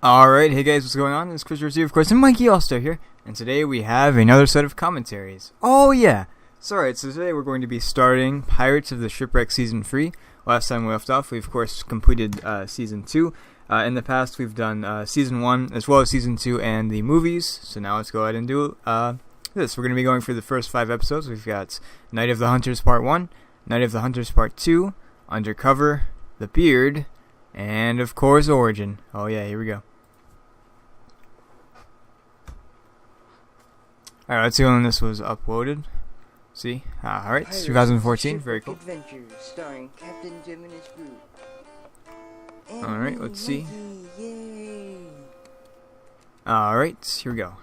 Alright, hey guys, what's going on? It's Chris Review, of course, and Mikey Allstar here, and today we have another set of commentaries. Oh yeah! So today we're going to be starting Pirates of the Shipwreck Season 3. Last time we left off, we of course completed Season 2. In the past, we've done Season 1, as well as Season 2 and the movies, so now let's go ahead and do this. We're going to be going through the first 5 episodes. We've got Night of the Hunters Part 1, Night of the Hunters Part 2, Undercover, The Beard, and of course Origin. Oh yeah, here we go. Alright, let's see when this was uploaded. See? Alright, it's 2014. Very cool. Adventures starring Captain Jim and his group. Alright, let's see. Yay. Alright, here we go.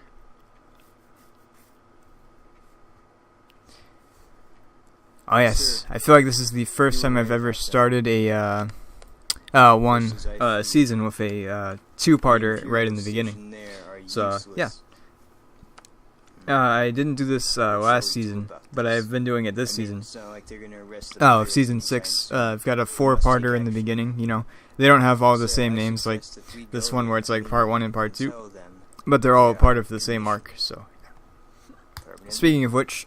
Oh yes, I feel like this is the first time I've ever started a one season with a two-parter right in the beginning. So yeah. I didn't do this last season, but I've been doing it this season. Of Season 6, I've got a 4-parter in the beginning, you know. They don't have all the same names like this one where it's like Part 1 and Part 2, but they're all part of the same arc, so. Speaking of which,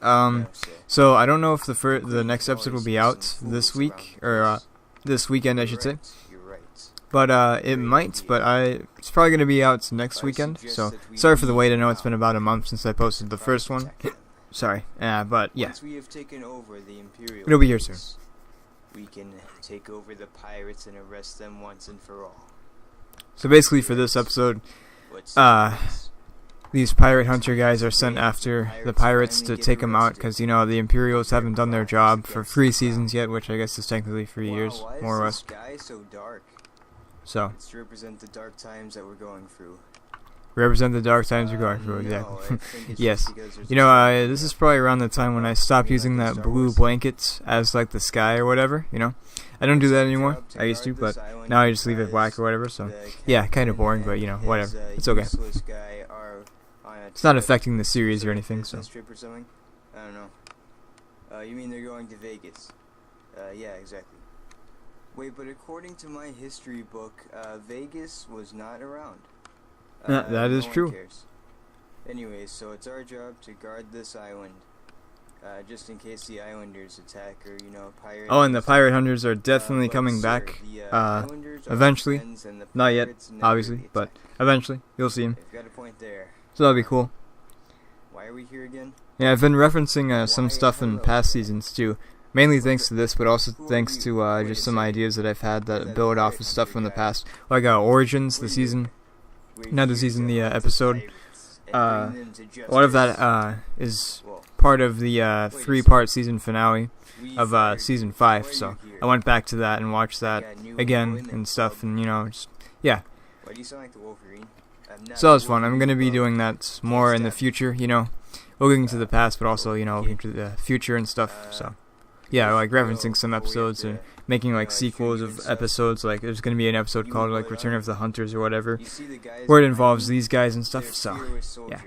so I don't know if the next episode will be out this week, or this weekend I should say. But it might, but it's probably going to be out next weekend, so sorry for the wait. I know it's been about a month since I posted the first one. Sorry, but yeah, it'll be here soon. We can take over the pirates and arrest them once and for all. So basically for this episode, these pirate hunter guys are sent after the pirates to take them out, because, you know, the Imperials haven't done their job for 3 seasons yet, which I guess is technically 3 years, more or less. So, let's represent the dark times that we're going through. Represent the dark times we're going through, yeah. Yes. You know, this is probably around the time when I stopped using that blue blanket as, like, the sky or whatever, you know. I don't do that anymore. I used to, but now I just leave it black or whatever, so. Yeah, kind of boring, but, you know, whatever. It's okay. It's not affecting the series or anything, so. I don't know. You mean they're going to Vegas? Yeah, exactly. Wait, but according to my history book, Vegas was not around. That is true. Anyways, so it's our job to guard this island, just in case the islanders attack or, you know, pirates. Oh, and the pirate hunters are definitely coming back, eventually. Not yet, obviously, but eventually. You'll see them. Got a point there. So that'll be cool. Why are we here again? Yeah, I've been referencing some stuff in past seasons, too. Mainly thanks to this, but also thanks to just some ideas that I've had that build off of stuff from the past. Like Origins, the season. Not the season, the episode. A lot of that is part of the 3-part season finale of Season 5. So I went back to that and watched that again and stuff, and, you know, just, yeah. So that was fun. I'm going to be doing that more in the future, you know. Looking to the past, but also, you know, looking to the future and stuff, so. Yeah, like referencing some episodes and making like sequels of episodes. Like there's gonna be an episode called like Return of the Hunters or whatever, where it involves these guys and stuff. So yeah.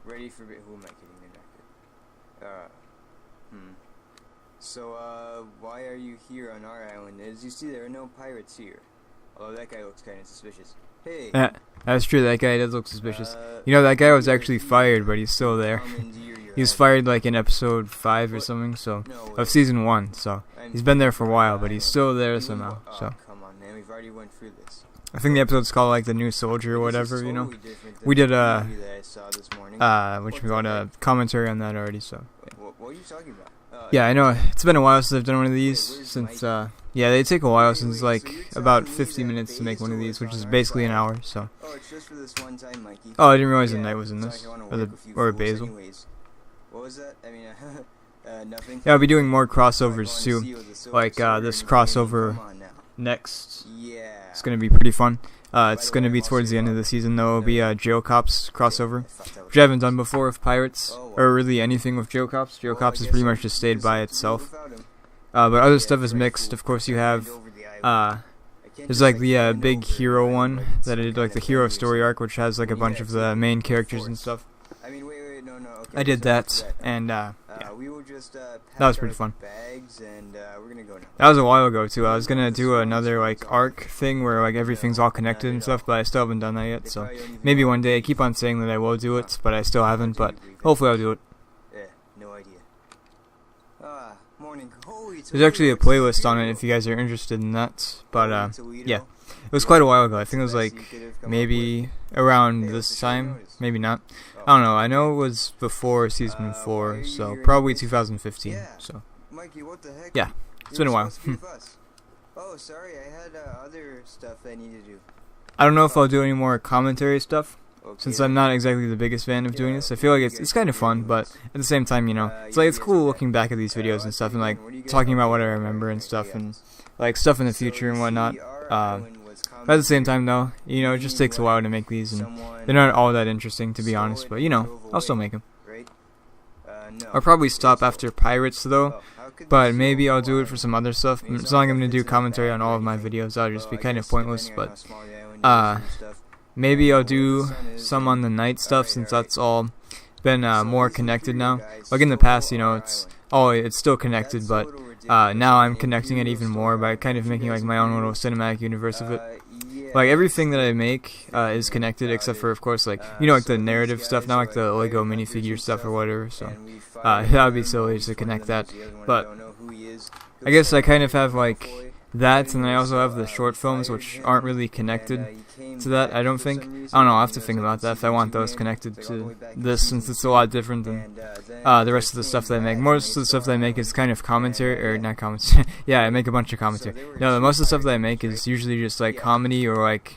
Ready for who am I kidding? So why are you here on our island? As you see, there are no pirates here. Although that guy looks kind of suspicious. Hey. That's true. That guy does look suspicious. You know, that guy was actually fired, but he's still there. He was fired like in episode 5 or something, so of Season 1. So he's been there for a while, but he's still there somehow. So come on, man, we've already went through this. I think the episode's called like The New Soldier or whatever. You know, we did a commentary on that already. So what are you talking about? Yeah, I know. It's been a while since I've done one of these. Since yeah, they take a while, since like about 50 minutes to make one of these, which is basically an hour. So. Oh, it's just for this one time, Mikey. Oh, I didn't realize the night was in this, or Basil. What was that? I mean, nothing. Yeah, I'll be doing more crossovers too, like this crossover next. Yeah. It's gonna be pretty fun. It's gonna be towards the end of the season though. It'll be a Jail Cops crossover, which I haven't done before with pirates, or really anything with Jail Cops. Jail Cops has pretty much just stayed by itself. But other stuff is mixed. Of course, you have there's like the big hero one that I did, like the hero story arc, which has like a bunch of the main characters and stuff. I did that, and yeah. we will just That was pretty fun. bags and we're gonna go now. That was a while ago too. I was gonna do another like arc thing where like everything's all connected and stuff, but I still haven't done that yet. So maybe one day. I keep on saying that I will do it, but I still haven't. But hopefully I'll do it. Yeah, no idea. Morning. There's actually a playlist on it if you guys are interested in that. But yeah, it was quite a while ago. I think it was like maybe around this time, maybe not. I don't know. I know it was before season 4, so probably 2015. So Mikey, what the heck? yeah, it's been a while. Oh, sorry, I had other stuff I need to do. I don't know if I'll do any more commentary stuff, since I'm not exactly the biggest fan of doing this. I feel like it's kind of fun, but at the same time, you know, it's cool looking back at these videos and stuff, and like talking about what I remember and stuff, and like stuff in the future and whatnot. But at the same time, though, you know, it just takes a while to make these, and they're not all that interesting, to be honest. But you know, I'll still make them. I'll probably stop after Pirates, though. But maybe I'll do it for some other stuff. It's not like I'm gonna do commentary on all of my videos. That'll just be kind of pointless. But maybe I'll do some on the night stuff, since that's all been more connected now. Like in the past, you know, it's still connected, but now I'm connecting it even more by kind of making like my own little cinematic universe of it. Like everything that I make is connected, except for, of course, like, you know, like the narrative stuff, not like the Lego minifigure stuff or whatever. So that would be silly to connect that. But I guess I kind of have like that, and I also have the short films, which aren't really connected to that, I don't think. I don't know, I'll have to think about that if I want those connected to this, since it's a lot different than the rest of the stuff that I make. Most of the stuff that I make is kind of commentary, or not commentary. Yeah, I make a bunch of commentary. No, most of the stuff that I make is usually just like comedy or like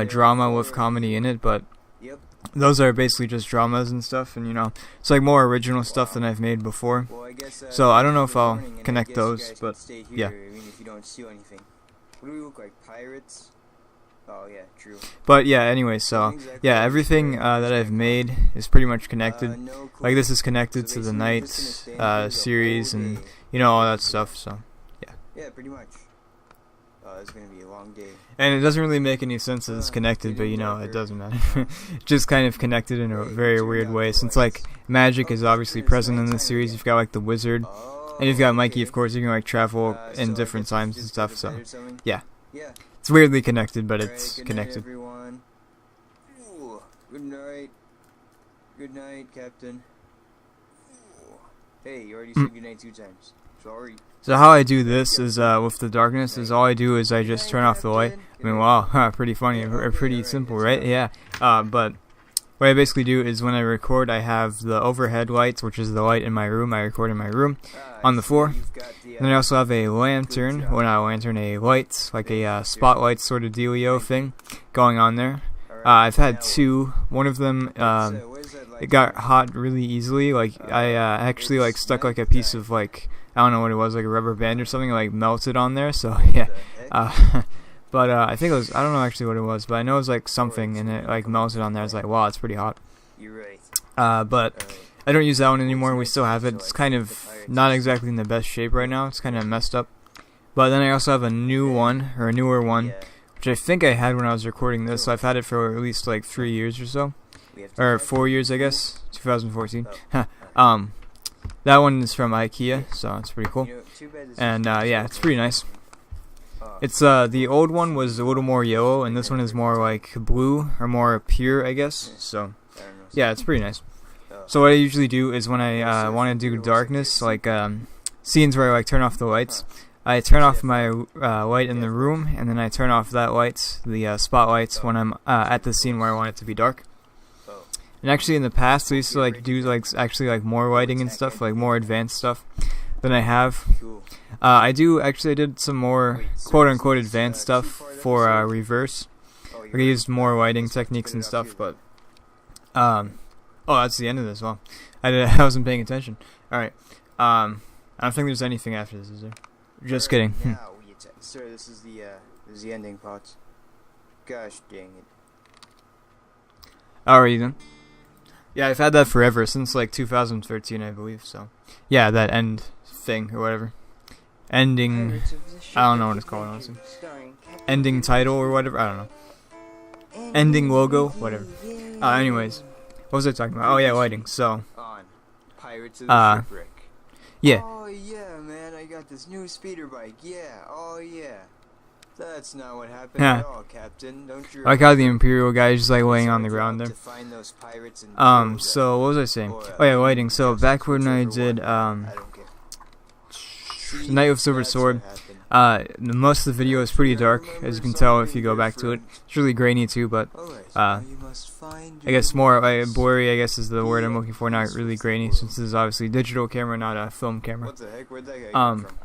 drama with comedy in it, but those are basically just dramas and stuff, and you know, it's like more original stuff than I've made before. So I don't know if I'll connect those, but yeah. What do we look like, pirates? Oh yeah, true. But yeah, anyway, so yeah, everything that I've made is pretty much connected. Like this is connected to the night series, and you know, all that stuff. So yeah. Yeah, pretty much. It's gonna be a long day. And it doesn't really make any sense that it's connected, but you know, it doesn't matter. Just kind of connected in a very weird way, since like magic is obviously present in this series. You've got like the wizard, and you've got Mikey, of course. You can like travel in different times and stuff. So yeah, it's weirdly connected, but it's connected. Good night. Good night, Captain. Hey, you already said good night 2 times. Sorry. So how I do this is with the darkness is all I do is I just turn off the light. I mean, wow, pretty funny or pretty simple, right? Yeah. But what I basically do is when I record, I have the overhead lights, which is the light in my room. I record in my room on the floor. And then I also have a lantern, well, not a lantern, a light, like a spotlight sort of dealio thing going on there. I've had 2. One of them, it got hot really easily. Like I actually like stuck like a piece of like, I don't know what it was, like a rubber band or something, like melted on there. So yeah, but I think it was, I don't know actually what it was, but I know it was like something, and it like melted on there. I was like, wow, it's pretty hot. You're right. But I don't use that one anymore. We still have it. It's kind of not exactly in the best shape right now. It's kind of messed up. But then I also have a new one, or a newer one, which I think I had when I was recording this. So I've had it for at least like 3 years or so, or 4 years, I guess. 2014. That one is from IKEA, so it's pretty cool. And yeah, it's pretty nice. It's the old one was a little more yellow, and this one is more like blue, or more pure, I guess. So yeah, it's pretty nice. So what I usually do is when I want to do darkness, like scenes where I like turn off the lights, I turn off my light in the room, and then I turn off that light, the spotlights, when I'm at the scene where I want it to be dark. And actually in the past, I used to like do like actually like more lighting and stuff, like more advanced stuff than I have. I did some more quote unquote advanced stuff for reverse. Like I used more lighting techniques and stuff, but oh, that's the end of this. Well, I wasn't paying attention. All right. I don't think there's anything after this, is there? Just kidding. Sir, this is the ending part. Gosh dang it. Alright then. Yeah, I've had that forever, since like 2013, I believe, so. Yeah, that end thing, or whatever. Ending, I don't know what it's called, honestly. Ending title, or whatever, I don't know. Ending logo, whatever. Anyways, what was I talking about? Oh yeah, lighting, so. Yeah. Oh yeah, man, I got this new speeder bike. Yeah, oh yeah. That's not what happened Yeah. at all, Captain. Don't you I like how the Imperial guy is just like laying on the It's our ground job there. to find those pirates and kill them. So what was I saying? Or, Oh yeah, lighting. maybe So just back when I whichever did one. I don't care. See, Knight of Silver that's Sword, what happened. most of the video is pretty dark, as you can tell if you go back to it. It's really grainy too, but Alright, uh, now you must find I guess your more voice. blurry, I guess is the word I'm looking for, not really grainy, since this is obviously a digital camera, not a film camera. What the heck? Where'd that guy come from?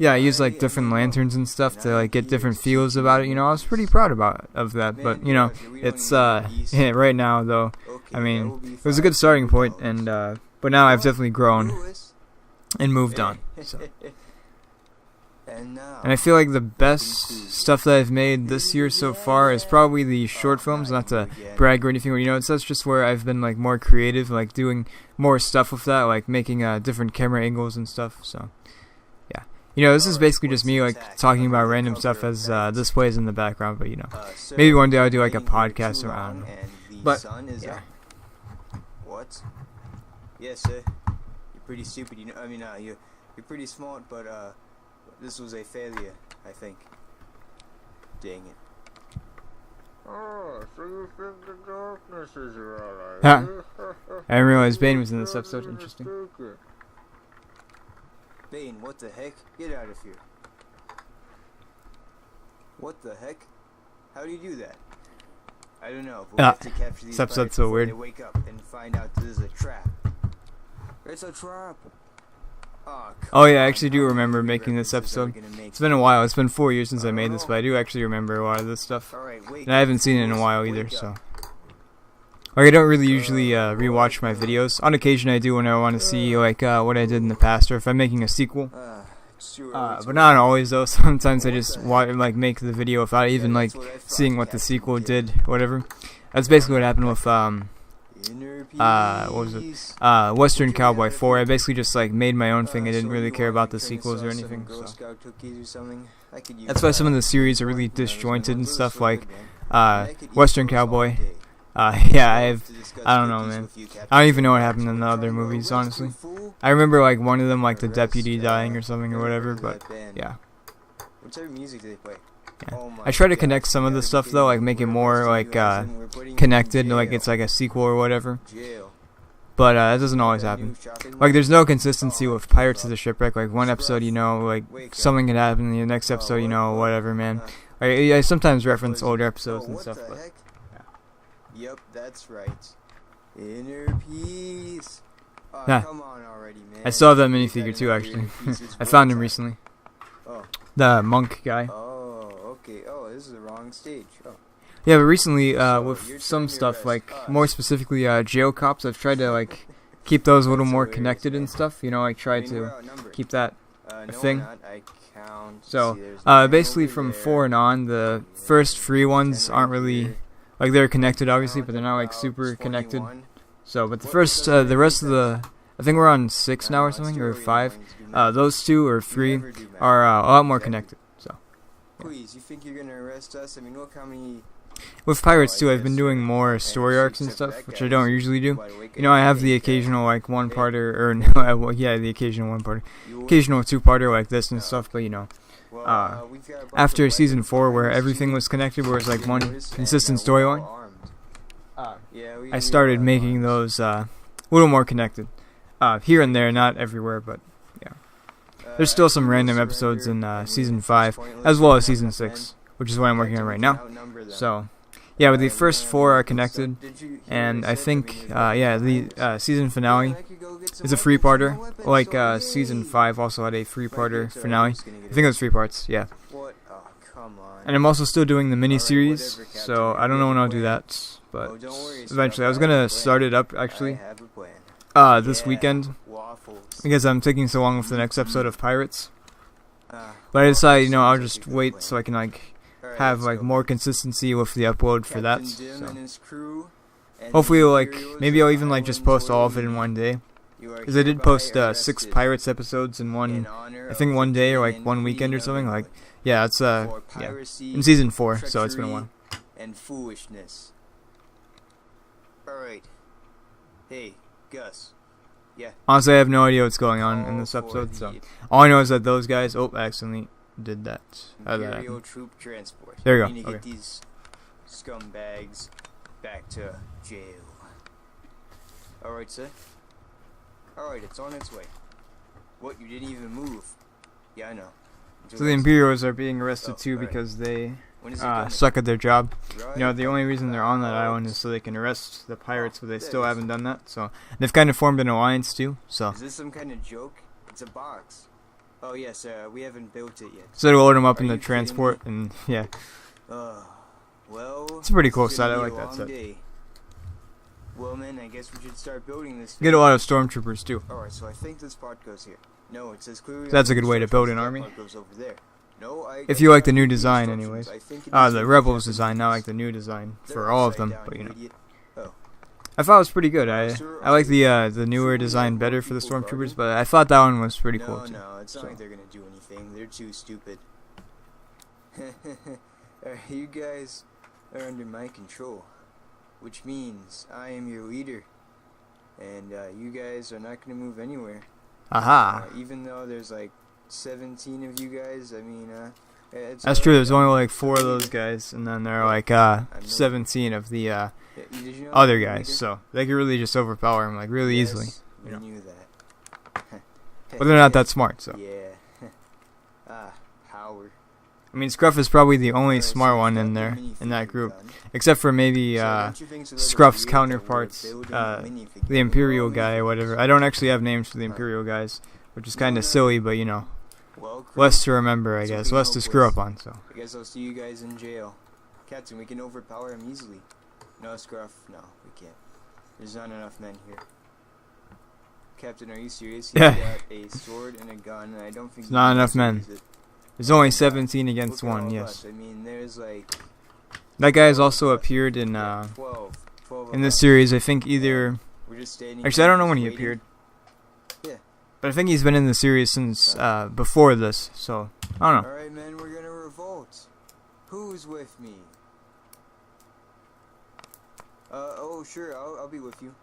Yeah, I use like different lanterns and stuff to like get different feels about it. You know, I was pretty proud of that. But you know, it's yeah, right now though. I mean, it was a good starting point, and but now I've definitely grown and moved on. So. And I feel like the best stuff that I've made this year so far is probably the short films. Not to brag or anything, but you know, that's just where I've been like more creative, like doing more stuff with that, like making different camera angles and stuff. So. You know, this is basically just me, like, talking about random stuff as this plays in the background, but, you know, maybe one day I'll do, like, a podcast or, I don't know. But, yeah. What? Yes, sir. You're pretty stupid, you know, I mean, you're pretty smart, but, this was a failure, I think. Dang it. Oh, so you think the darkness is alright? Huh. I didn't realize Bane was in this episode. Interesting. Bane, what the heck? Get out of here. What the heck? How do you do that? I don't know. But we have to capture these this episode's pirates so before weird. They wake up and find out this is a trap. It's a trap. Oh yeah, I actually do remember making this episode. It's been a while. It's been 4 years since I made this, but I do actually remember a lot of this stuff. And I haven't seen it in a while either, so. Like, I don't really usually rewatch my videos. On occasion I do when I want to see like what I did in the past, or if I'm making a sequel. But not always though. Sometimes I just like make the video without even like seeing what the sequel did, whatever. That's basically what happened with what was it? Western Cowboy 4. I basically just like made my own thing. I didn't really care about the sequels or anything. So. That's why some of the series are really disjointed and stuff. Like Western Cowboy. Yeah, I don't know, man. I don't even know what happened in the other movies, honestly. I remember, like, one of them, like, the deputy dying or something or whatever, but, yeah. What type of music do they play? Yeah. I try to connect some of the stuff, though, like, make it more, like, connected, like it's, like, a sequel or whatever. But, that doesn't always happen. Like, there's no consistency with Pirates of the Shipwreck. Like, one episode, you know, like, something could happen, the next episode, you know, whatever, man. I sometimes reference older episodes and stuff, but... Yep, that's right. Inner peace. Oh, Yeah. come on already, man. I still have that minifigure too, actually. I found him recently. Oh. The monk guy. Oh, okay. Oh, this is the wrong stage. Oh. Yeah, but recently, with some stuff, like, more specifically, jail cops, I've tried to, like, keep those a little more connected and stuff. You know, I try to keep that a thing. So, basically from 4 and on, the first 3 ones aren't really... Like, they're connected, obviously, but they're not, like, super connected. So, but the first, the rest of the... I think we're on 6 now or something, or 5. Those 2 or 3 are a lot more connected, so. Please, you think you're gonna arrest us? I mean, look how many... With Pirates, too, I've been doing more story arcs and stuff, which I don't usually do. You know, I have the occasional, like, one-parter, or, no, yeah, the occasional one-parter. Occasional 2-parter like this and stuff, but, you know. After season 4, where everything was connected, where it was like one consistent storyline, I started making those a little more connected. Here and there, not everywhere, but yeah. There's still some random episodes in season 5, as well as season 6, which is what I'm working on right now. So, yeah, but the first 4 are connected, and I think, yeah, the season finale is a 3-parter, like season 5 also had a 3-parter finale. I think it was 3 parts, yeah. And I'm also still doing the mini-series, so I don't know when I'll do that, but eventually. I was going to start it up, actually, this weekend, because I'm taking so long with the next episode of Pirates. But I decided, you know, I'll just wait so I can, like, have, like, more consistency with the upload for that, so. Hopefully, like, maybe I'll even, like, just post all of it in one day. Because I did post 6 Pirates episodes in one, I think one day or like one weekend or something. Like, yeah, it's yeah, in season 4, so it's been a while. And foolishness. All right. Hey, Gus. Yeah. Honestly, I have no idea what's going on in this All for episode, so the all I know is that those guys. Oh, I accidentally did that. How did that Imperial happen? troop transport. There you We go, need to okay. get these scumbags back to jail. Alright, sir. Alright, it's on its way. What, you didn't even move? Yeah, I know. So the Imperials are being arrested too alright. because they When is it coming? suck at their job. Right You know, the only reason they're on that about- island is so they can arrest the pirates, but they there still it is. haven't done that. So they've kind of formed an alliance too. So Is this some kind of joke? It's a box. Oh yes, we haven't built it yet. so they'll load them up Are in the you kidding transport, and yeah, Well, It's a pretty cool this is set, gonna I be like a that long set. day. Well, man, I guess we should start building this. get a lot of stormtroopers too. Alright, so I think this part goes here. No, it says clearly. That's on a the good way to build an instructions army. that part goes over there. No, If you like the I new read design, instructions. anyways. I think it Ah, is the what Rebels Japanese design, not is. like the new design They're for all of upside them, down, but you know. idiot. Oh. I thought it was pretty good. I like the newer design better for the stormtroopers, but I thought that one was pretty cool No, too. no, it's not So. like they're gonna do anything. They're too stupid. You guys are under my control, which means I am your leader, and you guys are not gonna move anywhere. Aha. Even though there's like 17 of you guys, I mean, it's That's true. There's only like 4 of those guys, and then there are like no- 17 of the Yeah, did you know other that, guys. leader? So they could really just overpower him like really Yes, easily. We you know. knew that. But they're not that smart. So Yeah. Power. I mean, Scruff is probably the only Alright, so smart we've one got in the there minifigure in that group, done. except for maybe So don't you think it's a little Scruff's weird that we're counterparts, building the minifigures? Imperial Well, guy or whatever. I don't actually have names for the Imperial guys, which is kind No, of no. silly, but you know, Well, crew, less to remember, I It's guess, looking less to screw up hopeless. on. So I guess I'll see you guys in jail. Captain, we can overpower him easily. No, Scruff, no, we can't. There's not enough men here. Captain, are you serious? He's Yeah. got a sword and a gun, and I don't think It's not he enough can men. use it. there's only 17 against Look at all 1. of Yes, us. I mean, there's like that guy has also appeared in 12 of in this us. series. I think either We're just standing actually I here don't know just when he waiting. appeared, Yeah. but I think he's been in the series since before this. So I don't know. Alright, men, we're gonna revolt. Who's with me? Oh, sure, I'll be with you.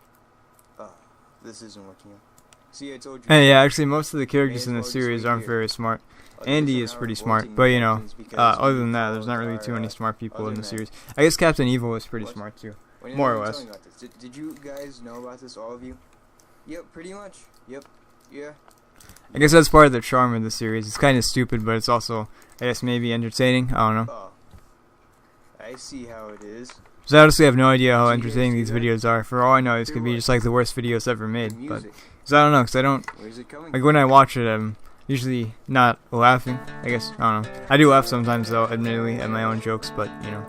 This isn't working out. See, I told you. Hey, yeah, actually, most of the characters May in as the well just series wait aren't here. very smart. Others Andy are is now pretty revolting smart, but you know, Americans because other we than that, there's not followed really too many our, smart people in other the men. series. I guess Captain Evil is pretty What? smart too. Wait, More or no, less. tell me about this. Did you guys know about this, all of you? Yep, pretty much. Yep. Yeah. I guess that's part of the charm of the series. It's kind of stupid, but it's also, I guess, maybe entertaining. I don't know. Oh. I see how it is. So I honestly have no idea how Did you guys entertaining see these that? videos are. For all I know, these could be What? just like the worst videos ever The made. But music. cause I don't know, because I don't Where's it coming like when I watch it. I'm usually not laughing. I guess I don't know. I do laugh sometimes though, admittedly, at my own jokes. But you know.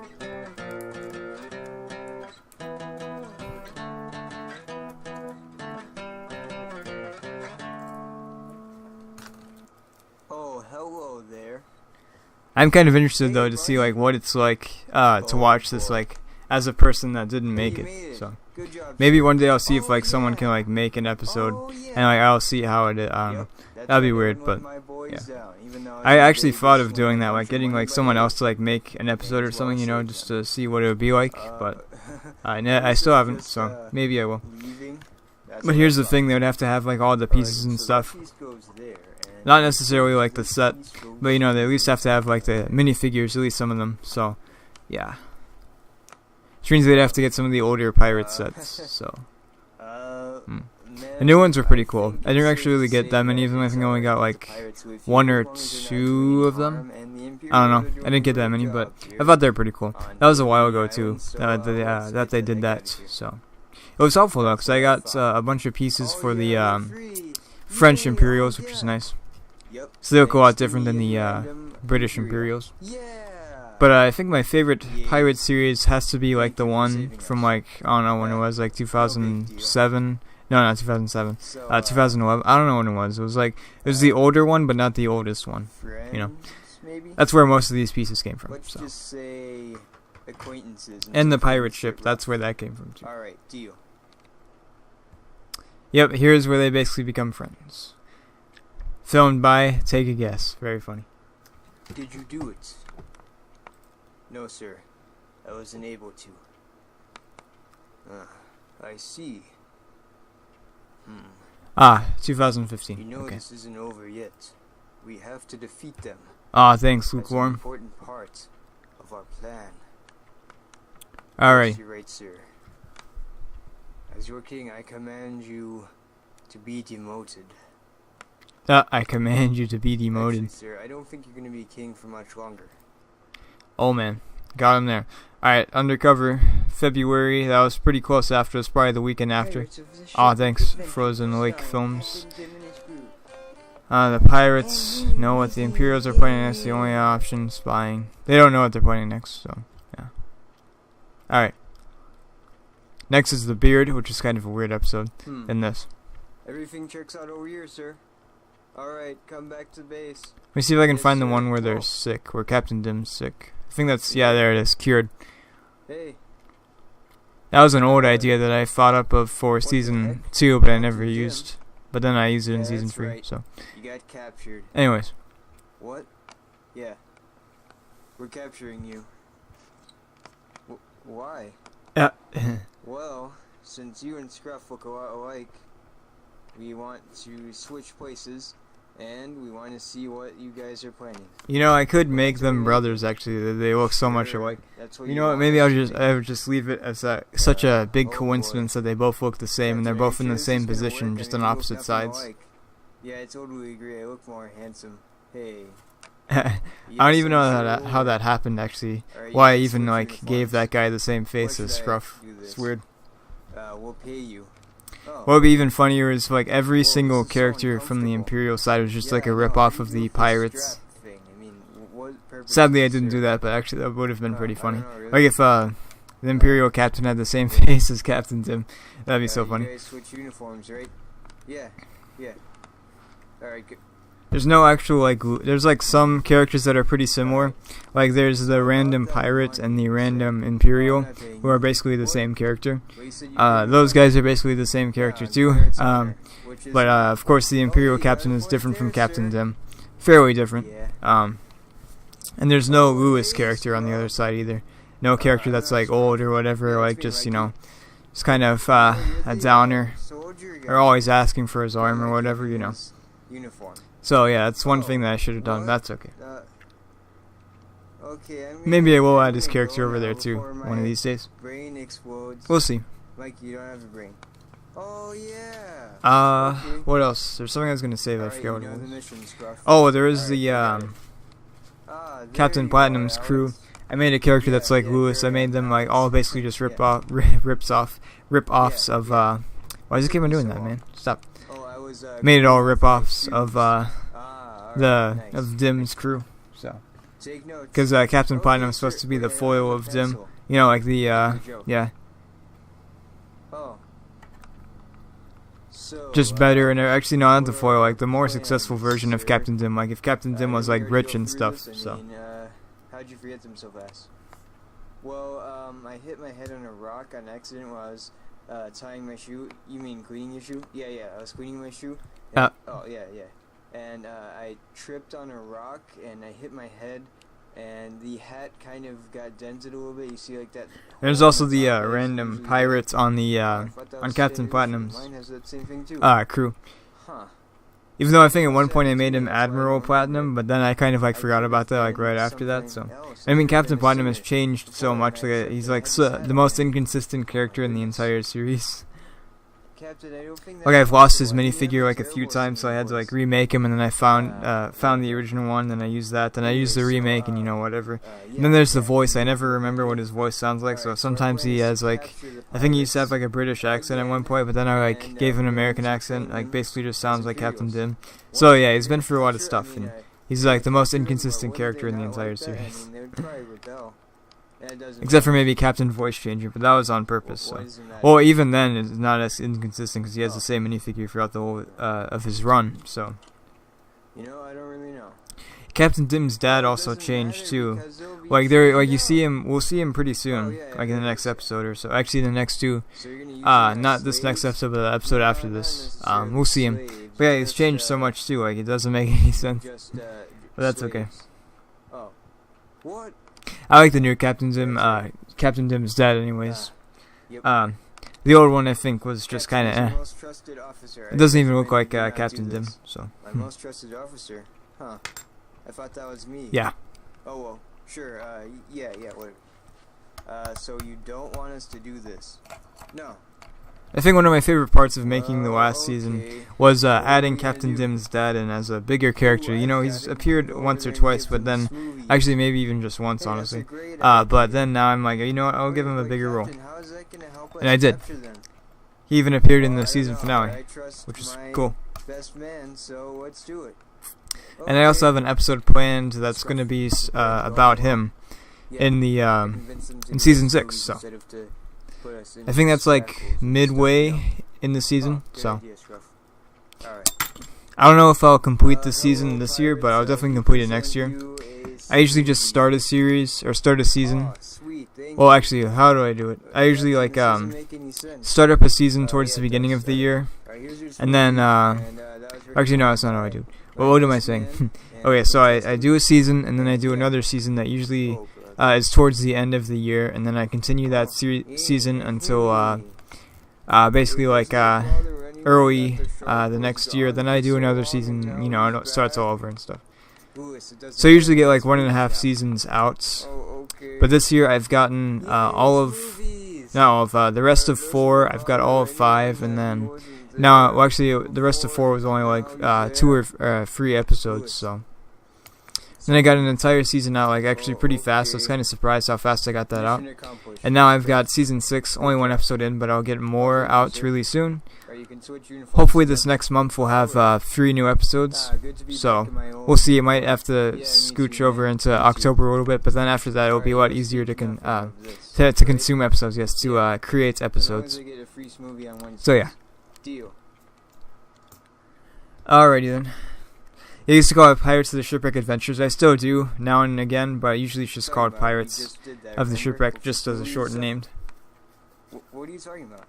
Oh, hello there. I'm kind of interested though to see like what it's like to watch this like as a person that didn't make You it. made it. So Good job. maybe sir. one day I'll see if Oh, like someone yeah. can like make an episode Oh, yeah. and like I'll see how it is. I don't know. Yep, that's That'd be why I weird, don't but, let my boys yeah. down, even though I was actually big thought this of doing that, morning, like getting I'm like sure someone anybody else to like make an episode or as well something, you know, say just so. to see what it would be like. But I still haven't, so maybe I will. leaving. That's But what here's I the thought. thing: they would have to have like all the Alright, pieces and so stuff. that piece goes there, and Not necessarily like the this set, piece goes but you know, they at least have to have like the minifigures, at least some of them. So, yeah. Which means they'd have to get some of the older pirate sets. So. Hmm. man, The new ones were pretty I cool. think I didn't it's actually really safe to get that many of them. I say think I only got the like pirates with you, one or as long as they're not two doing of any them. harm, and the I don't Imperials are know. doing I didn't a get that great many, job but here I thought they were pretty cool. on That was a while the ago too. island, so, That let's that they get did the heck that. outta here. So it was helpful though, because I got That's what I a bunch of pieces Oh, for the yeah, we're free. French Yay, Imperials, oh, which is yeah. nice. Yep. So they look a lot Thanks to different than me the and random British Imperial. Imperials. Yeah. But I think my favorite Yeah. pirate series has to be like Thank the you for one saving from us. like I don't know when it Yeah. was, like No big deal. 2007. No, not 2007. So, 2011. I don't know when it was. It was like it was the older one, but not the oldest one. friends, you know. maybe? That's where most of these pieces came from. Let's So. just say acquaintances. And the until pirate things ship. get That's where that came from too. rough. Alright, deal. Yep, here's where they basically become friends. Filmed by, take a guess. Very funny. Did you do it? No, sir. I wasn't able to. I see. Ah, 2015. You know Okay. this isn't over yet. We have to defeat them. Ah, thanks, That's an lukewarm. important part of our plan. Alright. Yes, you're right, sir. As your king, I command you to be demoted. I command you to be demoted. Actually, sir, I don't think you're going to be king for much longer. Oh man, got him there. Alright, Undercover, February. That was pretty close after. It's probably the weekend after. Aw, thanks, Frozen Lake Films. The Pirates know what the Imperials are planning next. The only option, spying. They don't know what they're planning next, so, yeah. Alright. Next is The Beard, which is kind of a weird episode in this. Everything checks out over here, sir. Alright, come back to base. Let me see if I can Yes, find the sir. one where they're sick, where Captain Dim's sick. I think that's, yeah, there it is, cured. Hey, That was an old idea that I thought up of for season 2, but I never used. But then I used it in Yeah, season that's 3, right. so. you got captured. Anyways. What? Yeah. We're capturing you. Why? Yeah. Well, since you and Scruff look a lot alike, we want to switch places, and we want to see what you guys are planning. You know, I could make them brothers, actually. They look so much Sure, alike. That's what You know what, want maybe us to I do. would just leave it as such a big Oh, boy. coincidence that they both look the same, and they're Captain, are you both in sure the this same is gonna position, work? just I on mean, you look opposite nothing sides. alike. Yeah, I totally agree. I look more handsome. Hey. I don't even know how that happened, actually. Alright, Why I you guys even, switch like, gave uniforms. that guy the same Why face should as I Scruff. do It's this? weird. We'll pay you. Oh. What would be even funnier is, like, every Well, single this is so character from the uncomfortable. Imperial side was just Yeah, like a I know, rip-off how of do you the do with this Pirates. strap thing? I mean, what purpose Sadly, I does it didn't do serve? that, but actually that would have been pretty I don't funny. know, really. Like if the Imperial Captain had the same face as Captain Dim, that'd be so You funny. guys switch uniforms, right? Yeah. Alright, good. There's no actual like. There's like some characters that are pretty similar. Like there's the random pirate and the random Imperial, who are basically the same character. Well, you said you paid Those me. guys are basically the same character Yeah, too. Pirates Honor, which is- But of course the Imperial Oh, yeah, Captain you is got a different from point there, Captain sir. Dim, fairly different. Yeah. And there's no Lewis character on the other side either. No character that's like old or whatever, like just just kind of a downer, or always asking for his arm or whatever, you know. Uniform. So yeah, that's one thing that I should have done. What? That's okay. Okay, I mean, Maybe I will I'm add his gonna character go over now there too, before one of my these days. brain explodes. We'll see. Mike, you don't have a brain. Oh yeah. Okay. What else? There's something I was gonna say, but I Alright, forget what you it know the was. mission, Scruff. Oh, there is Alright, the there Captain you Platinum's are, crew. Alex. I made a character that's Yeah, like yeah, Lewis. I you're made them like Alex. all basically just rip offs of why does it keep on doing that, man? Stop. Oh, I was Made it all rip offs of alright, nice. of Dim's crew. So Take notes. because Captain Okay, Platinum is sure. supposed to be Wait, the I don't foil have a of Dim. pencil. You know, like the Good joke. yeah, Oh. So, just better and actually no, not the what foil, are like the more plans, successful version of sir? Captain Dim. Like if Captain Dim was we like already rich go and through stuff. this? I So mean, how'd you forget them so fast? Well, I hit my head on a rock on accident while I was tying my shoe. You mean cleaning your shoe? Yeah, I was cleaning my shoe. And, oh, yeah. And I tripped on a rock and I hit my head, and the hat kind of got dented a little bit. You see, like that. there's hole also on the top that's random usually pirates on the I thought that on was Captain standard issue. Platinum's Mine has that same thing too. crew. Huh. Even though I think at one point I made him Admiral Platinum, but then I kind of like forgot about that like right after that. So I mean, Captain Platinum has changed so much. Like he's like the most inconsistent character in the entire series. Captain, I don't think Like I've lost his Why do you minifigure have like a few terrible times, so I had to like voice? remake him, and then I found the original one, then I used that, then I used the remake, and you know whatever. yeah, And then there's the yeah. voice. I never remember what his voice sounds like, so Alright, sometimes our he plan has is to like capture the I think he used to have pirates like a British accent at one point, but then I like and, gave him an we're American going to accent, train like him basically just as sounds like Captain Imperials. Dim. What? So yeah, he's been through a lot of Sure, stuff, I mean, and he's like the most inconsistent wouldn't character they in the not entire like that? I series. mean, they would probably rebel. That doesn't Except for matter. maybe Captain Voice Changer, but that was on purpose. What So, doesn't matter? well, even then it's not as inconsistent because he has the same minifigure throughout the whole of his run. So You know, I don't really know. Captain Dim's dad It also doesn't changed matter too. because they'll be Like there, trained like you out. see him, we'll see him pretty Oh, soon, yeah, like in the yeah, next yeah. episode or so. Actually, the next two. So you're gonna use Not this next episode, but the episode after this. We'll see him. But yeah, he's changed so much too. Like it doesn't make any sense. Just, But that's okay. slaves. Oh. What? I like the new Captain Dim. Captain Dim's dad, anyways. Yep. The The old one, I think, was just kind of Captain is eh. your most trusted officer. It doesn't even I look like recommend you not Captain do Dim, this. so. My most trusted officer? Huh. I thought that was me. Yeah. Oh, well, sure, yeah, whatever. So you don't want us to do this? No. I think one of my favorite parts of making the last season Okay. was What are adding we gonna Captain do? Dim's dad in as a bigger character. You know, he's appeared once or twice, but then, actually maybe even just once, Hey, that's a honestly. great But idea. then now I'm like, you know what, I'll give him a But bigger role. Captain, how is that gonna help us And I did. capture them? He even appeared in Well, I the don't season know, finale, but I trust which is my cool. best man, so let's do it. And I also have Okay. an episode planned that's going to be about him Yeah, in the convince them to in do season this 6. movie So instead of to put us in I think that's like shackles and stuff, midway you know? in the season. Oh, good So idea, Scruff. Alright. I don't know if I'll complete the season Hello, this year, but pirates, I'll definitely we complete it present next year. you a I usually just series. start a series or start a season. Oh, sweet, thank Well, you. actually, how do I do it? I usually Captain, like this doesn't make any sense. start up a season towards Yeah, the it beginning does. of the year, Alright, here's your and then smoothie, and, that was actually no, recommended that's not how I by do it. my Well, what am I best saying? man, Okay, and so I that's do a season, and then I do another season that usually Oh, brother. is towards the end of the year, and then I continue that season until basically like early the next year. Then I do another season, you know, and it starts all over and stuff. So I usually get like 1.5 seasons out. But this year I've gotten all of, not all of, the rest of 4. I've got all of 5, and then now, well, actually, the rest of 4 was only like 2 or 3 episodes. So then I got an entire season out, like actually pretty fast. I was kind of surprised how fast I got that out. And now I've got season 6, only 1 episode in, but I'll get more out really soon. Hopefully this next month we'll have 3 new episodes. So we'll see. It might have to scooch over into October a little bit, but then after that it'll be a lot easier to consume episodes. Yes, to create episodes. So yeah. Alrighty then. They used to call it Pirates of the Shipwreck Adventures. I still do now and again, but usually it's just called Pirates of the Shipwreck, just as a shortened named. What are you talking about?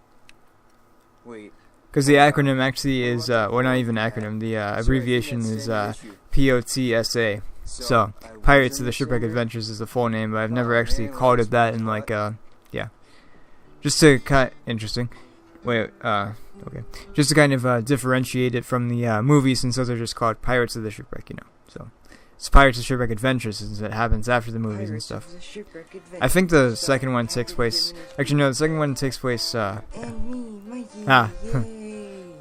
Wait. Because the acronym actually is, well, not even acronym. The abbreviation is POTSA. So Pirates of the Shipwreck Adventures is the full name, but I've never actually called it that in like yeah. Just to kind interesting. Wait, okay. Just to kind of differentiate it from the movies, since those are just called Pirates of the Shipwreck, you know. So it's Pirates of the Shipwreck Adventures, since it happens after the movies and stuff. I think the second one takes place. Actually, no, the second one takes place. And me, Mikey. Ah. Yay.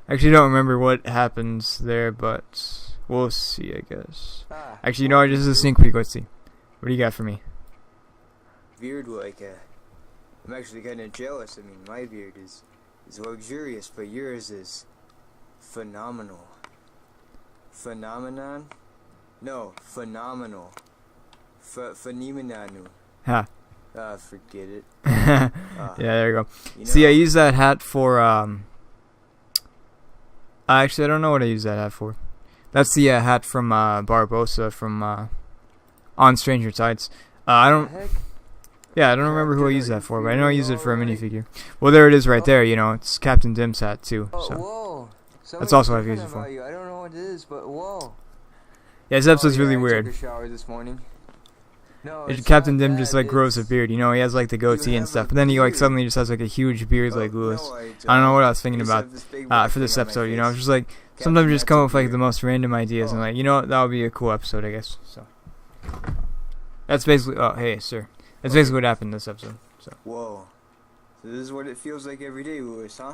Actually, don't remember what happens there, but we'll see, I guess. Actually, you know what? This is a sneak peek. Let's see. What do you got for me? Beard like I'm actually kind of jealous. I mean, my beard is luxurious, but yours is phenomenal. Phenomenon? No, phenomenal. Phenomenanu. Ha. Forget it. Yeah, there you go. You See, I know, use that hat for actually, I don't know what I use that hat for. That's the hat from Barbosa from On Stranger Tides. I don't. Yeah, I don't remember who I use that for, but I know I use it for a minifigure. Well, there it is right there. You know, it's Captain Dim's hat too. So Whoa. that's also what I've used it for. I don't know what it is, but whoa. Yeah, this episode's really I weird. took a shower this morning. No, Captain Dim just like grows a beard. You know, he has like the goatee and stuff, but then he like suddenly just has like a huge beard like Lewis. I don't know what I was thinking about for this episode. You know, it's just like sometimes you just come up with like the most random ideas and like, you know what, that would be a cool episode, I guess. So that's basically. Oh, hey, sir. That's basically what happened this episode. So Whoa. So this is what it feels like every day, Lewis, huh?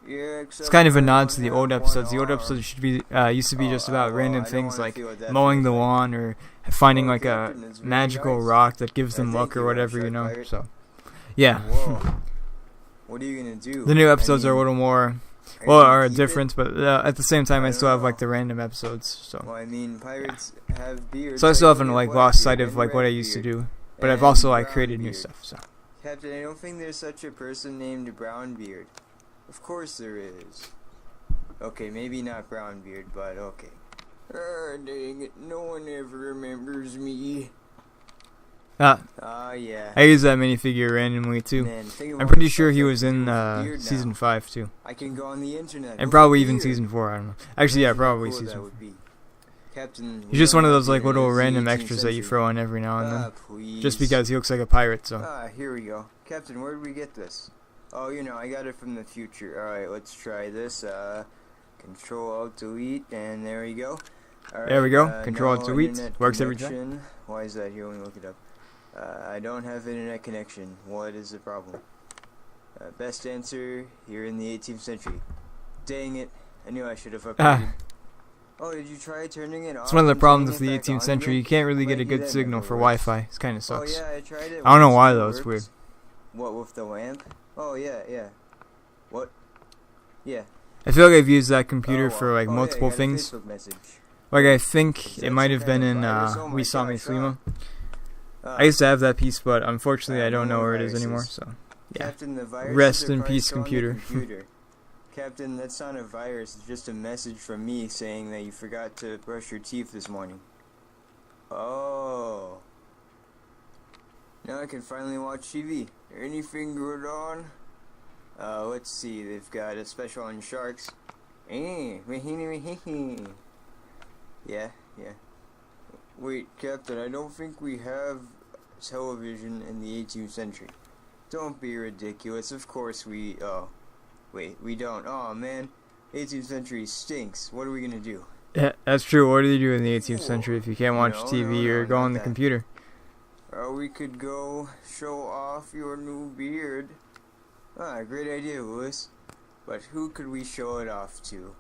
Yeah, it's kind of a nod to the old episodes. The old episodes should be used to be just about random things like mowing the lawn or finding like a magical rock that gives them luck or whatever, you know. So yeah. Whoa. What are you gonna do? The new episodes are a little more, well, are different, but at the same time, I I still don't have like know. the random episodes. So Well, I mean, pirates have beards. so I still like haven't we like have lost black sight beard of and like what I red used to beard. do. But I've And also like brown created new beard. stuff. So Captain, I don't think there's such a person named Brownbeard. Of course there is. Okay, maybe not Brownbeard, but okay. Dang it, no one ever remembers me. Yeah. I use that minifigure randomly too. Man, think of I'm all pretty the sure stuff he I was can in do with a beard season now. 5 too. I can go on the internet. And look probably up even beard. season 4, I don't know. Actually, yeah, Imagine how probably cool season that 4. would be. Captain. He's just one of those like little random extras that you throw in every now and then, Please. just because he looks like a pirate. So Here we go. Captain, where did we get this? Oh, you know, I got it from the future. Alright, let's try this. Control Alt Delete, and there we go. All right, there we go. Control no Alt Delete internet works every time. connection. Why is that? Here, let me look it up. I don't have internet connection. What is the problem? Best answer here in the 18th century. Dang it! I knew I should have upgraded. Oh, did you try turning it off? It's one of the and problems with turning the it back 18th on century. again? You can't really get Like, a good that signal never for works. Wi-Fi. It kind of sucks. Oh yeah, I tried it. I don't know once, why it though. It's works. weird. What with the lamp? Oh yeah, yeah. What? Yeah. I feel like I've used that computer Oh, for like oh, multiple yeah, I got a things. Facebook message. Like I think Is it that might some have been kind in of virus? Oh We my Saw Me gosh, Slima. oh. I used to have that piece, but unfortunately I don't no know more where it is viruses. anymore. So yeah. Captain, the viruses Rest are in probably peace, still on the computer. Captain, that's not a virus. It's just a message from me saying that you forgot to brush your teeth this morning. Oh. Now I can finally watch TV. Anything good on? Let's see. They've got a special on sharks. Yeah, yeah. Wait, Captain, I don't think we have television in the 18th century. Don't be ridiculous. Of course we... Oh. Wait, we don't. Oh, man. 18th century stinks. What are we gonna do? Yeah, that's true. What do you do in the 18th century if you can't watch TV or go on the computer? We could go show off your new beard. Ah, great idea, Lewis. But who could we show it off to?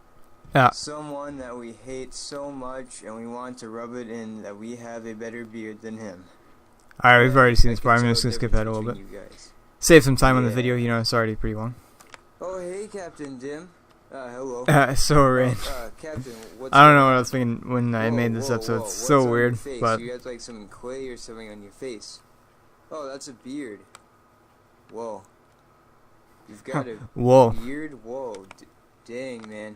Someone that we hate so much and we want to rub it in that we have a better beard than him. Alright, we've already seen this part. I'm just gonna skip ahead a little bit. Save some time on the video, you know, it's already pretty long. Oh, hey, Captain Dim. Hello. So range. Captain, what's I don't know what I was thinking when I made this episode. It's so What's weird, on your face? but You got like some clay or something on your face. Oh, that's a beard. Whoa. You've got a whoa. beard? Whoa. Dang, man.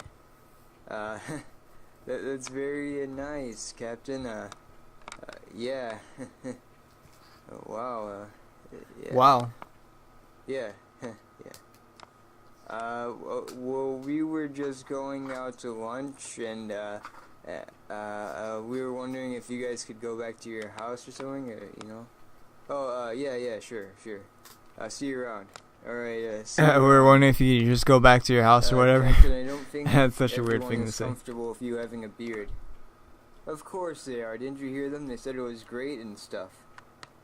That's very nice, Captain. Yeah. Wow. Yeah. Wow. Yeah. Well, we were just going out to lunch, and we were wondering if you guys could go back to your house or something, or, you know. Oh, yeah, sure. See you around. All right. We were wondering if you could just go back to your house or whatever. Captain, I don't think That's such a weird everyone thing to is say. comfortable with you having a beard. Of course they are. Didn't you hear them? They said it was great and stuff.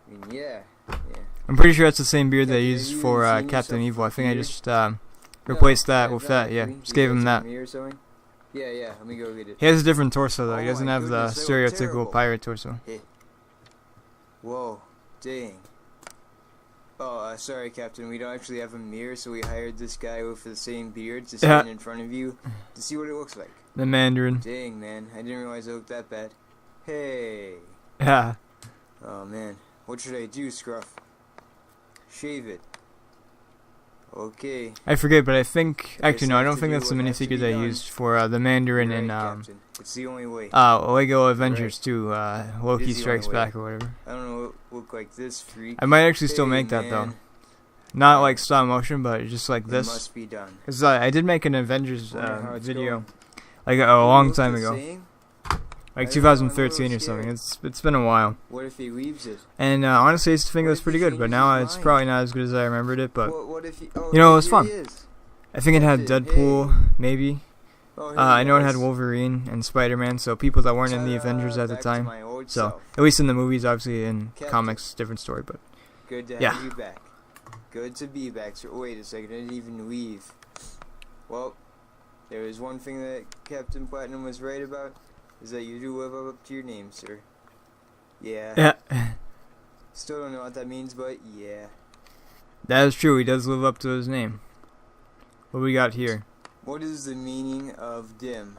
I mean, yeah. I'm pretty sure that's the same beard they Captain, used have you for seen Captain yourself Evil. I with think I beard? just replaced that No, with that. Yeah, actually. just gave You him got that. some here or something? Yeah. Let me go get it. He has a different torso though. He Oh doesn't my have the goodness, they look stereotypical terrible. pirate torso. Whoa, dang. Oh, sorry, Captain. We don't actually have a mirror, so we hired this guy with the same beard to stand in front of you to see what it looks like. The Mandarin. Dang, man. I didn't realize it looked that bad. Hey. Yeah. Oh, man. What should I do, Scruff? Shave it. Okay. I forget, but I think I actually guess no, I I have don't to think do that's the what has to minifigure be they done. used for the Mandarin You're in right, Captain. It's the only way. Lego Avengers 2, It Loki is the Strikes only way. Back or whatever. I don't know what look like this freak. I might actually still Hey, make that though. man. Not like stop motion, but just like It this. must be done. Cause I did make an Avengers Wonder how it's video going. like a Will it long look time the ago, same? like I don't know, I'm a 2013 or little something. scared. It's been a while, What if he leaves it? and honestly, I used to think it What was if pretty he good, but changes now his it's mind? probably not as good as I remembered it. But What if he? Oh, you know, it was here fun. he is. I think it had Captain, Deadpool, maybe. Oh, here I he know it had is. Wolverine and Spider-Man, so people that weren't in the Ta-da, Avengers at the back to time. my old So self. at least in the movies, obviously in Captain. comics, different story. But Good to have yeah. you back. Good to be back. So, wait a second, I didn't even leave. Well, there is one thing that Captain Platinum was right about, is that you do live up to your name, sir. Yeah. Still don't know what that means, but yeah. That is true. He does live up to his name. What we got here? What is the meaning of dim?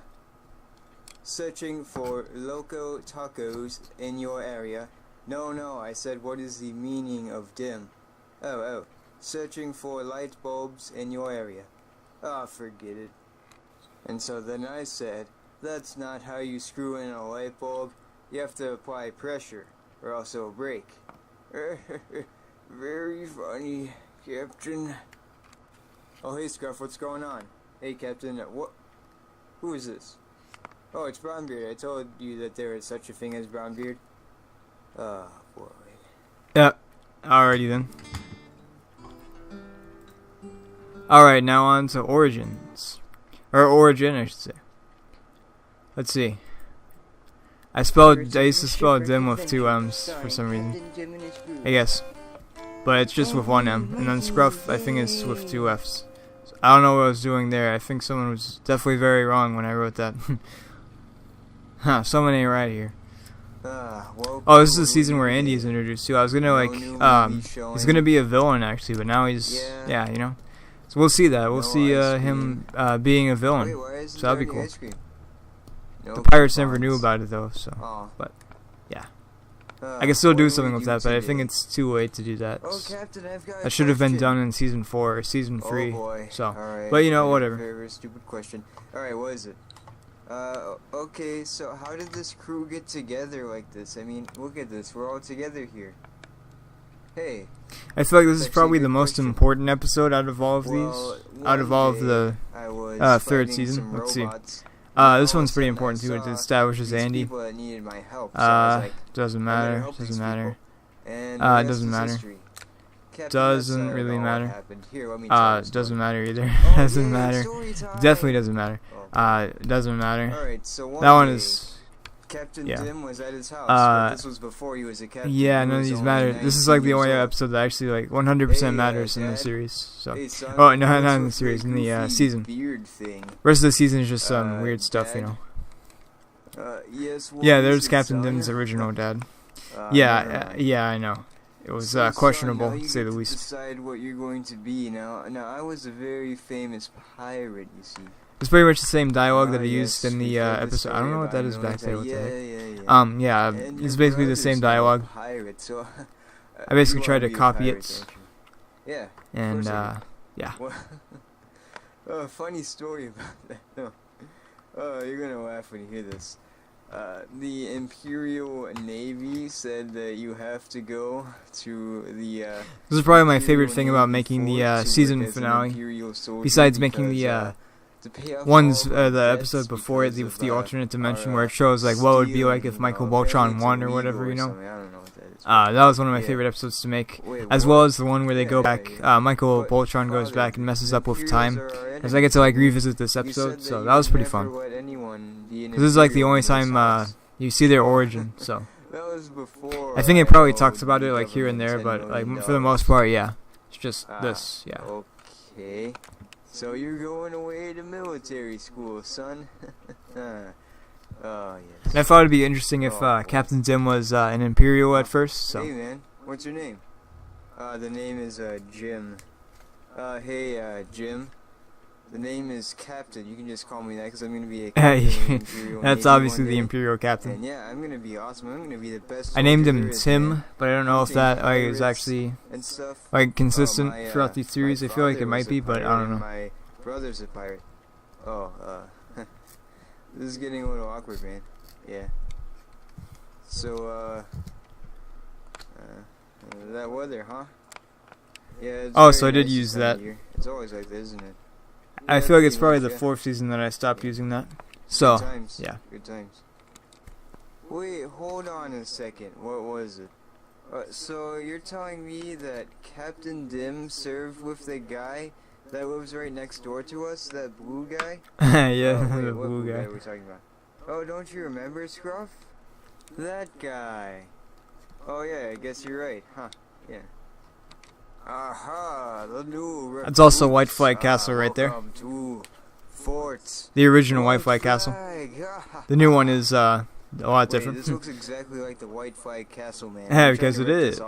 Searching for loco tacos in your area. No, I said what is the meaning of dim? Oh. Searching for light bulbs in your area. Ah, forget it. And so then I said, that's not how you screw in a light bulb. You have to apply pressure, or else it'll break. Very funny, Captain. Oh, hey, Scruff, what's going on? Hey, Captain, what? Who is this? Oh, it's Brownbeard. I told you that there is such a thing as Brownbeard. Boy. Yeah. Alrighty then. Alright, now on to Origins. Or Origin, I should say. Let's see. I used to spell Dim with 2 M's for some reason. I guess. But it's just with 1 M. And then Scruff, I think, is with 2 F's. So I don't know what I was doing there. I think someone was definitely very wrong when I wrote that. Huh, someone ain't right here. Oh, this is the season where Andy is introduced too. I was gonna he's gonna be a villain actually, but now he's you know. So we'll see that. We'll see him being a villain. So that'll be cool. The pirates never knew about it though, so but yeah. I can still do something with that, but I think it's too late to do that. That should have been done in season 4 or season 3. So, but you know, whatever. Very stupid question. All right, what is it? Okay, so how did this crew get together like this? I mean, look at this. We're all together here. Hey. I feel like this is probably the most important episode out of all of these. Out of all of the third season. Let's see. This one's pretty important too. It establishes Andy. Doesn't matter. Doesn't matter. Doesn't matter. Doesn't really matter. Doesn't matter either. Doesn't matter. Definitely doesn't matter. Doesn't matter. That one is. Captain Dim was at his house, but this was before he was a captain. Yeah, none of these matter. This is like the only episode that actually like 100% matters in the series. So, oh no, not in the series, in the season. Rest of the season is just some weird stuff, you know. Yeah, there's Captain Dim's original dad. Yeah, I know. It was questionable, to say the least. Decide what you're going to be now. Now, I was a very famous pirate, you see. It's pretty much the same dialogue that he used in the episode. I don't know what that is back there. What the heck? Yeah, it's basically the same dialogue. I basically tried to copy it. Yeah. And yeah. Funny story about that. No. You're gonna laugh when you hear this. The Imperial Navy said that you have to go to the. This is probably my favorite thing about making the season finale. Besides making the one's the episode before it with the alternate dimension where it shows like what it would be like if Michael Boltron won or whatever, you know. That was one of my favorite episodes to make, as well as the one where they go back. Michael Boltron goes back and messes up with time, as I get to like revisit this episode. So that was pretty fun. This is like the only time you see their origin. So I think it probably talks about it like here and there, but like for the most part, yeah, it's just this, yeah. Okay. So you're going away to military school, son? Oh, yes. And I thought it'd be interesting if Captain Dim was an Imperial at first. So. Hey, man. What's your name? The name is Jim. Hey, Jim. The name is Captain. You can just call me that because I'm going to be a captain. That's obviously the Imperial Captain. And yeah, I'm going to be awesome. I'm going to be the best. I named him Tim, but I don't know if that is actually like consistent throughout the series. I feel like it might be, but I don't know. My brother's a pirate. Oh, this is getting a little awkward, man. Yeah. So, that weather, huh? Yeah. Oh, so I did use that. It's always like this, isn't it? I feel like it's probably the 4th season that I stopped using that. So, good times. Yeah. Good times. Wait, hold on a second. What was it? So you're telling me that Captain Dim served with the guy that lives right next door to us, that blue guy? Yeah, wait, the what blue guy. Are we talking about? Oh, don't you remember, Scruff? That guy. Oh yeah, I guess you're right, huh? Yeah. Aha, the new. That's also White Flag Castle right there. To Fort. The original White Flag Castle. The new one is a lot different. This looks exactly like the White Flag Castle, man. Yeah, because it is.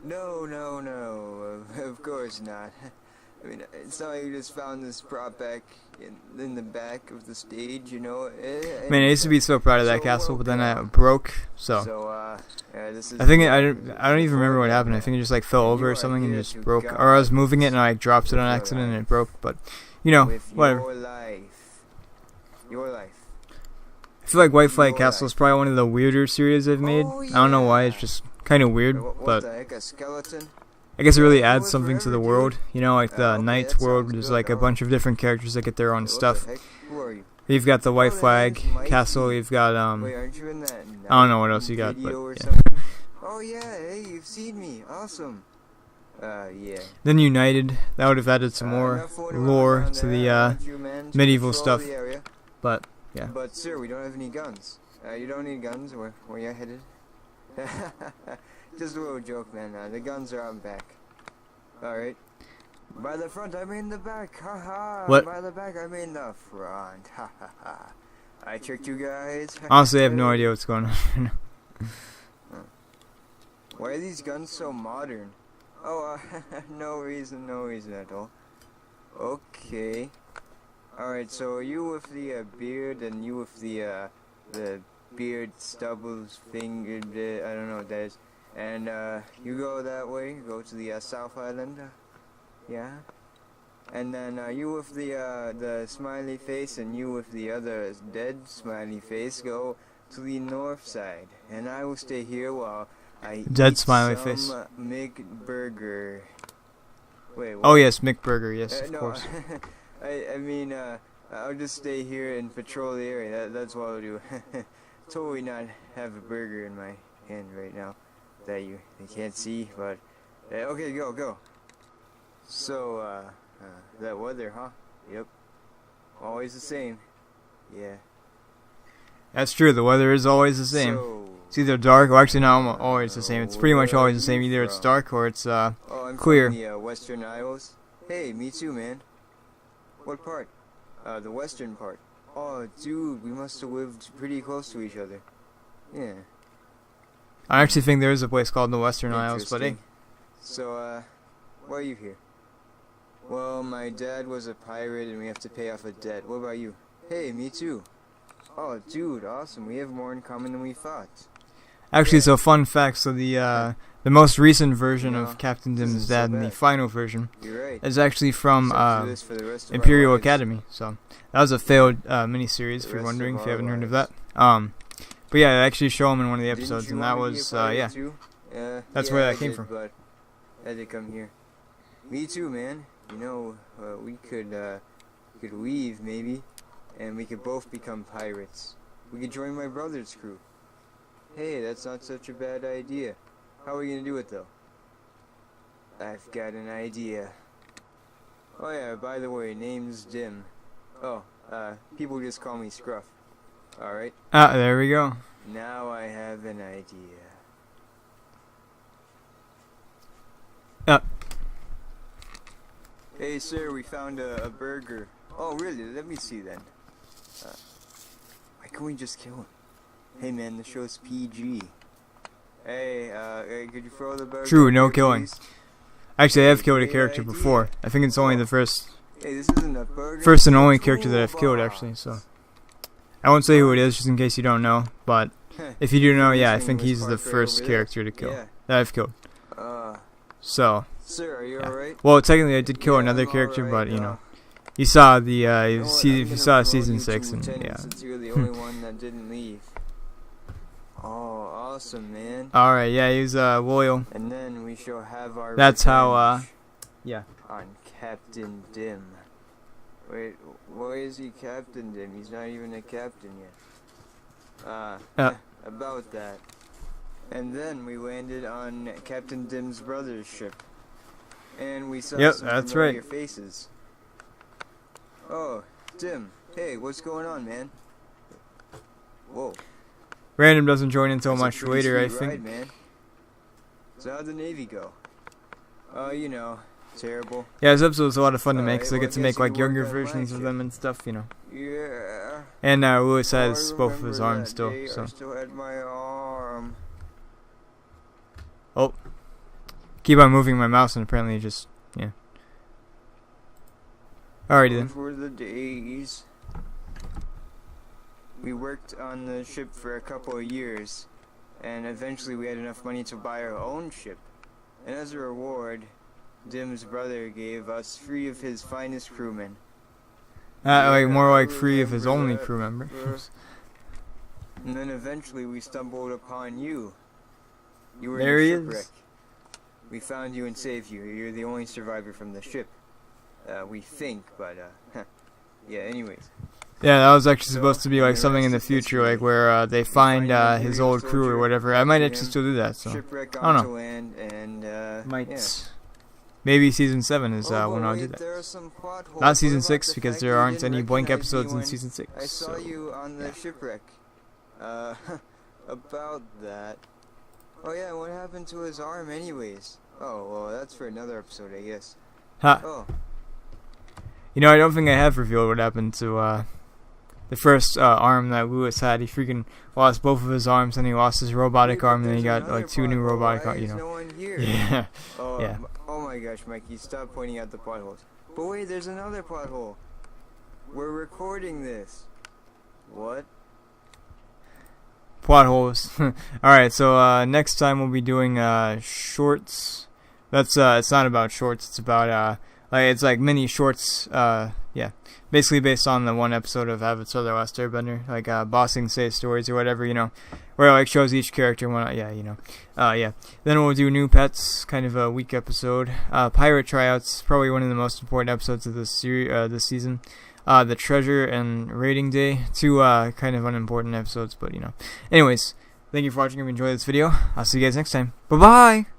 No, of course not. I mean, it's not like you just found this prop back in the back of the stage, you know. Man, I used to be so proud of that castle, but then it broke. So this is. I think I don't even remember what happened. I think it just like fell over or something and just broke. Or I was moving it and I like dropped it on accident and it broke. But you know, whatever. Your life. I feel like White Flag Castle is probably one of the weirder series I've made. I don't know why. It's just kind of weird, what the heck, a skeleton? I guess it really adds something to the world, you know, like the Night world. There's like a bunch of different characters that get their own stuff. Who are you? You've got the white Oh, that flag is Mikey. castle. You've got Wait, aren't you in that? I don't know what else you got, video but or yeah. something? Oh yeah, hey, you've seen me. Awesome. Yeah. Then United. That would have added some more enough fooling around lore down to there. the I want you, man, to medieval patrol stuff. the area. But yeah. But sir, we don't have any guns. You don't need guns. Where you headed? Just a little joke, man. The guns are on back. All right. By the front, I mean the back. Ha ha. What? By the back, I mean the front. Ha ha ha. I tricked you guys. Honestly, I have no idea what's going on right now. Why are these guns so modern? Oh, no reason at all. Okay. Alright, so you with the beard and you with the beard stubbles finger, I don't know what that is. And you go that way, go to the South Island. Yeah. And then you with the smiley face and you with the other dead smiley face go to the north side. And I will stay here while I Dead eat smiley some face. McBurger. Wait, what? Oh yes, McBurger. Yes, of No, course. I mean, I'll just stay here and patrol the area. That's what I'll do. Totally not have a burger in my hand right now that you can't see, but okay, go. So, that weather, huh? Yep. Always the same. Yeah. That's true. The weather is always the same. So, It's either dark, or actually not always the same. It's pretty much always the same. Either it's dark or it's oh, I'm clear. from the Western Isles. Hey, me too, man. What part? The western part. Oh, dude, we must have lived pretty close to each other. Yeah. I actually think there is a place called the Western Isles, but hey. Interesting. So, why are you here? Well, my dad was a pirate and we have to pay off a debt. What about you? Hey, me too. Oh, dude, awesome. We have more in common than we thought. Actually, so fun fact. So the most recent version No, of Captain this Dim's isn't so dad, and the bad. final version, You're right. is actually from Except for this for the rest of our Imperial lives. Academy. So that was a failed miniseries. The If you're rest wondering, of if you our haven't heard of lives. that. But yeah, I actually show him in one of the Didn't episodes, you and that wanna be a was pirate yeah. too? That's yeah, where that I came did, from. But I had to come here. Me too, man. You know, we could leave maybe, and we could both become pirates. We could join my brother's crew. Hey, that's not such a bad idea. How are we gonna do it though? I've got an idea. Oh yeah, by the way, name's Dim. Oh, people just call me Scruff. Alright, There we go. now I have an idea. Hey sir, we found a burger. Oh really? Let me see then. Why can't we just kill him? Hey man, the show's PG. Hey, could you throw the burger? True, up no here, killing. please? Actually, I have killed a Great character idea. before. I think it's only the first Hey, this isn't a burger. and it's a only character that I've killed, toolbox. actually. So I won't say who it is, just in case you don't know. But if you do know, yeah, I think he's the first character to kill that I've killed. So, Sir, are you alright? well, technically I did kill Yeah, another I'm character, alright, but you know, you saw the if you I'm saw gonna season promote you 6, to and lieutenant yeah. Since you're the only one that didn't leave. Oh, awesome, man. All right, yeah, he's loyal. And then we shall have our That's how, revenge yeah. on Captain Dim. Wait, why is he Captain Dim? He's not even a captain yet. About that. And then we landed on Captain Dim's brother's ship. And we saw Yep, some that's familiar right. faces. Oh, Dim. Hey, what's going on, man? Whoa. Random doesn't join until That's a much pretty later, I sweet think. ride, man. So how'd the Navy go? You know, terrible. Yeah, this episode's a lot of fun to make, Alright, because I well, get I to guess make you like could work younger on versions my of them and stuff, you know. Yeah. And Lewis Oh, I has both of his remember arms that still, day. so I still had my arm. keep on moving my mouse, and apparently it just yeah. Alrighty then. Those were the days. We worked on the ship for a couple of years, and eventually we had enough money to buy our own ship. And as a reward, Dim's brother gave us 3 of his finest crewmen. Like more I like 3 of his remember only that. crew member. And then eventually we stumbled upon you. You were There in he a is. shipwreck. We found you and saved you. You're the only survivor from the ship. We think, but, yeah, anyways. Yeah, that was actually supposed to be like something in the future, like where they find his old crew or whatever. I might actually still do that. So Shipwreck I don't onto know. land and Might. yeah. Maybe season 7 is Oh, when I'll do wait, that. there are some plot holes. Not season What about 6 the because fact there that you aren't didn't any blank recognize me episodes in when season 6. I saw So. you on the yeah. shipwreck. About that. Oh yeah, what happened to his arm anyways? Oh, well, that's for another episode, I guess. Ha. Oh, You know, I don't think I have revealed what happened to the first arm that Lewis had. He freaking lost both of his arms, and he lost his robotic wait, but arm, and then he there's got another like 2 new pothole. robotic Why arms. You is know. no one here? Yeah. Oh, Yeah. Oh my gosh, Mikey, stop pointing out the potholes. But wait, there's another pothole. We're recording this. What? Plot holes. Alright, so next time we'll be doing shorts. That's it's not about shorts, it's about like it's like mini shorts, yeah. Basically based on the one episode of Avatar: The Last Airbender, like Bossing Say Stories or whatever, you know, where it like shows each character and whatnot, yeah, you know. Yeah. Then we'll do New Pets, kind of a weak episode. Pirate Tryouts, probably one of the most important episodes of this series this season. The Treasure and Rating Day, 2 kind of unimportant episodes, but you know. Anyways, thank you for watching. If you enjoyed this video, I'll see you guys next time. Bye bye.